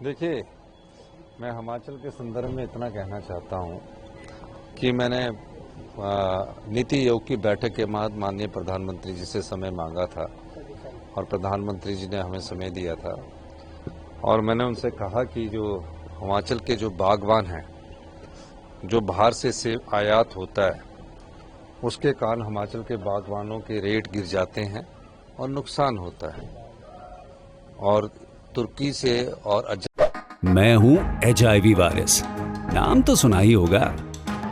देखिए, मैं हिमाचल के संदर्भ में इतना कहना चाहता हूँ कि मैंने नीति आयोग की बैठक के बाद माननीय प्रधानमंत्री जी से समय मांगा था और प्रधानमंत्री जी ने हमें समय दिया था और मैंने उनसे कहा कि जो हिमाचल के जो बागवान हैं, जो बाहर से सेब आयात होता है, उसके कारण हिमाचल के बागवानों के रेट गिर जाते हैं और नुकसान होता है और तुर्की से और मैं हूं HIV वायरस, नाम तो सुना ही होगा।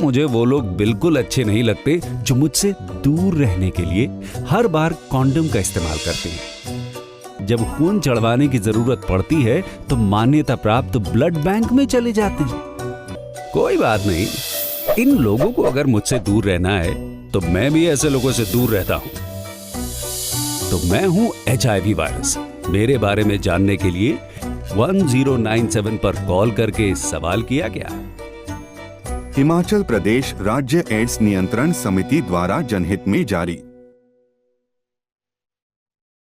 मुझे वो लोग बिल्कुल अच्छे नहीं लगते जो मुझसे दूर रहने के लिए हर बार कॉन्डम का इस्तेमाल करते हैं। जब खून चढ़वाने की जरूरत पड़ती है तो मान्यता प्राप्त ब्लड बैंक में चले जाते हैं। कोई बात नहीं, इन लोगों को अगर मुझसे दूर रहना है तो मैं भी ऐसे लोगों से दूर रहता हूं। तो मैं हूं HIV वायरस। मेरे बारे में जानने के लिए 1097 पर कॉल करके सवाल किया गया। हिमाचल प्रदेश राज्य एड्स नियंत्रण समिति द्वारा जनहित में जारी।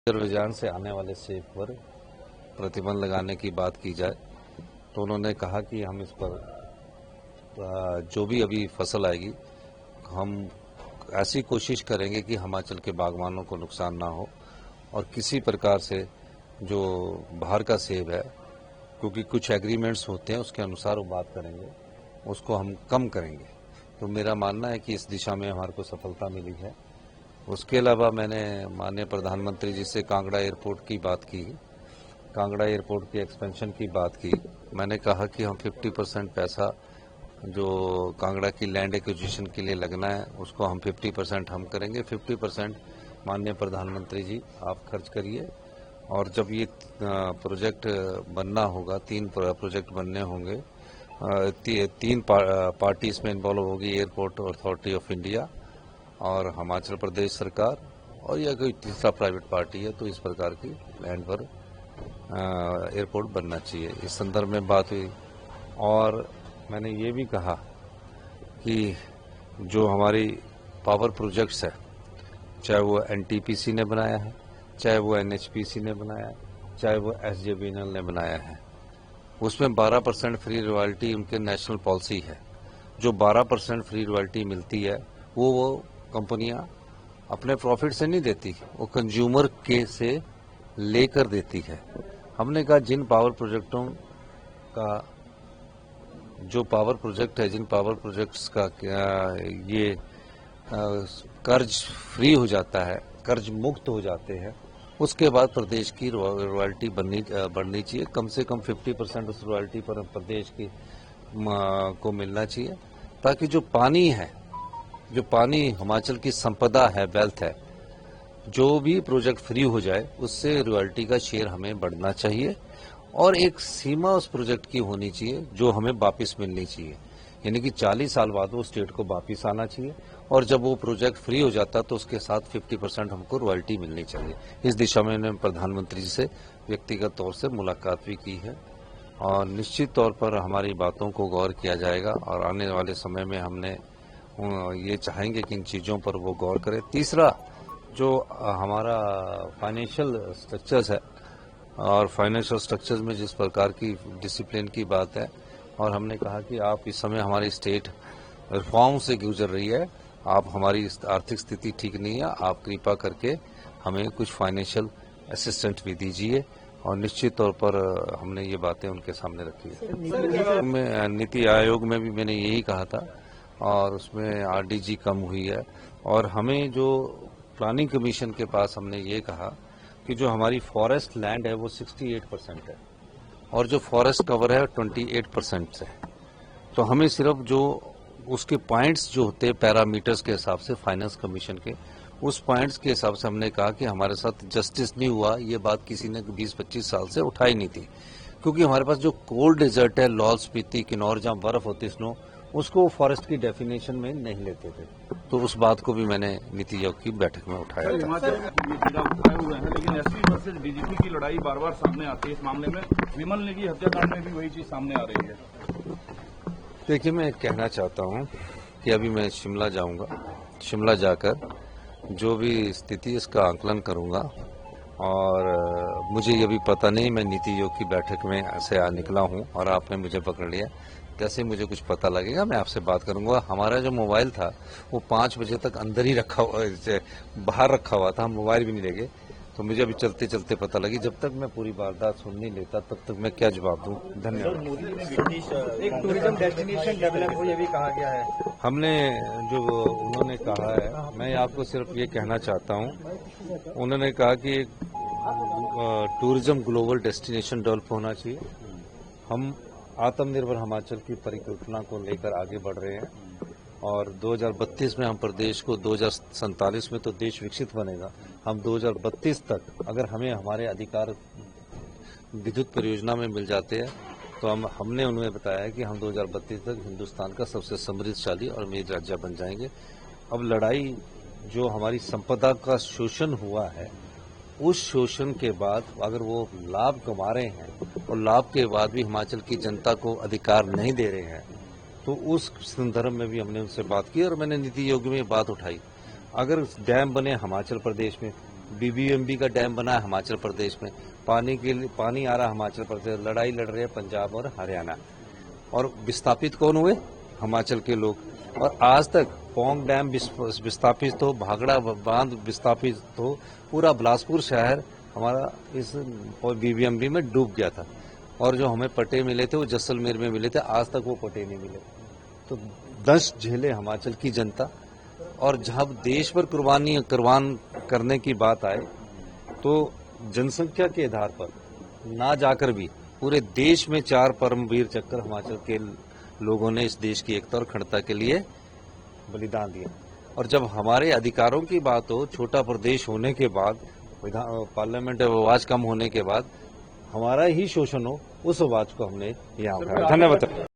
अजरबैजान से आने वाले सेब पर प्रतिबंध लगाने की बात की जाए तो उन्होंने कहा कि हम इस पर जो भी अभी फसल आएगी हम ऐसी कोशिश करेंगे कि हिमाचल के बागवानों को नुकसान ना हो और किसी प्रकार से जो बाहर का सेब है, क्योंकि कुछ एग्रीमेंट्स होते हैं उसके अनुसार वो बात करेंगे, उसको हम कम करेंगे। तो मेरा मानना है कि इस दिशा में हमारे को सफलता मिली है। उसके अलावा मैंने माननीय प्रधानमंत्री जी से कांगड़ा एयरपोर्ट की बात की, कांगड़ा एयरपोर्ट की एक्सपेंशन की बात की। मैंने कहा कि हम 50% पैसा जो कांगड़ा की लैंड एक्विजिशन के लिए लगना है उसको हम 50% हम करेंगे, 50% माननीय प्रधानमंत्री जी आप खर्च करिए। और जब ये प्रोजेक्ट बनना होगा, 3 प्रोजेक्ट बनने होंगे, 3 पार्टी इसमें इन्वॉल्व होगी, एयरपोर्ट अथॉरिटी ऑफ इंडिया और हिमाचल प्रदेश सरकार और या कोई तीसरा प्राइवेट पार्टी है, तो इस प्रकार की लैंड पर एयरपोर्ट बनना चाहिए। इस संदर्भ में बात हुई और मैंने ये भी कहा कि जो हमारी पावर प्रोजेक्ट्स है, चाहे वो NTPC ने बनाया है, चाहे वो NHPC ने बनाया है, चाहे वो SJVN ने बनाया है, उसमें 12% फ्री रॉयल्टी उनके नेशनल पॉलिसी है। जो 12% फ्री रॉयल्टी मिलती है वो कंपनियां अपने प्रॉफिट से नहीं देती, वो कंज्यूमर के से लेकर देती है। हमने कहा जिन पावर प्रोजेक्टों का जो पावर प्रोजेक्ट है, जिन पावर प्रोजेक्ट्स का ये कर्ज फ्री हो जाता है, कर्ज मुक्त हो जाते हैं, उसके बाद प्रदेश की रॉयल्टी बढ़नी चाहिए। कम से कम 50% उस रॉयल्टी पर प्रदेश की को मिलना चाहिए, ताकि जो पानी है, जो पानी हिमाचल की संपदा है, वेल्थ है, जो भी प्रोजेक्ट फ्री हो जाए उससे रॉयल्टी का शेयर हमें बढ़ना चाहिए और एक सीमा उस प्रोजेक्ट की होनी चाहिए जो हमें वापस मिलनी चाहिए। यानी कि 40 साल बाद वो स्टेट को वापस आना चाहिए और जब वो प्रोजेक्ट फ्री हो जाता तो उसके साथ 50% हमको रॉयल्टी मिलनी चाहिए। इस दिशा में मैंने प्रधानमंत्री जी से व्यक्तिगत तौर से मुलाकात भी की है और निश्चित तौर पर हमारी बातों को गौर किया जाएगा और आने वाले समय में हमने ये चाहेंगे कि इन चीज़ों पर वो गौर करें। तीसरा, जो हमारा फाइनेंशियल स्ट्रक्चर्स है और फाइनेंशियल स्ट्रक्चर्स में जिस प्रकार की डिसिप्लिन की बात है, और हमने कहा कि आप इस समय हमारी स्टेट रिफॉर्म से गुजर रही है, आप हमारी आर्थिक स्थिति ठीक नहीं है, आप कृपा करके हमें कुछ फाइनेंशियल असिस्टेंट भी दीजिए और निश्चित तौर पर हमने ये बातें उनके सामने रखी है। नीति आयोग में भी मैंने यही कहा था और उसमें RDG कम हुई है और हमें जो प्लानिंग कमीशन के पास हमने ये कहा कि जो हमारी फॉरेस्ट लैंड है वो 68% है और जो फॉरेस्ट कवर है 28% है। तो हमें सिर्फ जो उसके पॉइंट्स जो होते हैं पैरामीटर्स के हिसाब से फाइनेंस कमीशन के, उस पॉइंट्स के हिसाब से हमने कहा कि हमारे साथ जस्टिस नहीं हुआ। ये बात किसी ने 20-25 साल से उठाई नहीं थी, क्योंकि हमारे पास जो कोल्ड डेजर्ट है, लाहौल स्पीति, किन्नौर, जहाँ बर्फ होती, स्नो, उसको फॉरेस्ट की डेफिनेशन में नहीं लेते थे। तो उस बात को भी मैंने नीति आयोग की बैठक में उठाया था। हिमाचल उठाए हुए हैं, लेकिन SC वर्सेस DGP की लड़ाई बार बार सामने आती है। इस मामले में विमल नेगी हत्याकांड में भी वही चीज सामने आ रही है। देखिए, मैं कहना चाहता हूँ कि अभी मैं शिमला जाऊँगा, शिमला जाकर जो भी स्थिति इसका आकलन करूँगा और मुझे ये भी पता नहीं, मैं नीति आयोग की बैठक में से निकला हूँ और आपने मुझे पकड़ लिया। जैसे मुझे कुछ पता लगेगा मैं आपसे बात करूंगा। हमारा जो मोबाइल था वो 5 बजे तक अंदर ही रखा हुआ, बाहर रखा हुआ था, हम मोबाइल भी नहीं ले गए। तो मुझे अभी चलते चलते पता लगी। जब तक मैं पूरी वारदात सुन नहीं लेता तब तक मैं क्या जवाब दूं। धन्यवाद। एक टूरिज्म डेस्टिनेशन डेवलप हो, ये भी कहा गया है। हमने जो उन्होंने कहा है, मैं आपको सिर्फ ये कहना चाहता हूं, उन्होंने कहा कि एक टूरिज्म ग्लोबल डेस्टिनेशन डेवलप होना चाहिए। हम आत्मनिर्भर हिमाचल की परिकल्पना को लेकर आगे बढ़ रहे हैं और 2032 में हम प्रदेश को 2047 में तो देश विकसित बनेगा। हम 2032 तक अगर हमें हमारे अधिकार विद्युत परियोजना में मिल जाते हैं तो हमने उन्हें बताया कि हम 2032 तक हिंदुस्तान का सबसे समृद्धशाली और अमीर राज्य बन जाएंगे। अब लड़ाई जो हमारी संपदा का शोषण हुआ है, उस शोषण के बाद अगर वो लाभ कमा रहे हैं और लाभ के बाद भी हिमाचल की जनता को अधिकार नहीं दे रहे हैं, तो उस संदर्भ में भी हमने उनसे बात की और मैंने नीति आयोग में बात उठाई। अगर डैम बने हिमाचल प्रदेश में, बीबीएमबी का डैम बना है हिमाचल प्रदेश में, पानी आ रहा है हिमाचल प्रदेश, लड़ाई लड़ रहे हैं पंजाब और हरियाणा, और विस्थापित कौन हुए? हिमाचल के लोग। और आज तक पौंग डैम विस्थापित हो, भाखड़ा बांध विस्थापित हो, पूरा बिलासपुर शहर हमारा इस बीबीएमबी में डूब गया था। और जो हमें पट्टे मिले थे वो जैसलमेर में मिले थे, आज तक वो पट्टे नहीं मिले। तो 10 झेले हिमाचल की जनता। और जब देश पर कुर्बान करने की बात आए तो जनसंख्या के आधार पर ना जाकर भी पूरे देश में 4 परमवीर चक्र हिमाचल के लोगों ने इस देश की एकता और अखंडता के लिए बलिदान दिया। और जब हमारे अधिकारों की बात हो, छोटा प्रदेश होने के बाद, पार्लियामेंट आवाज कम होने के बाद हमारा ही शोषण हो, उस आवाज को हमने यहाँ उठाया। धन्यवाद।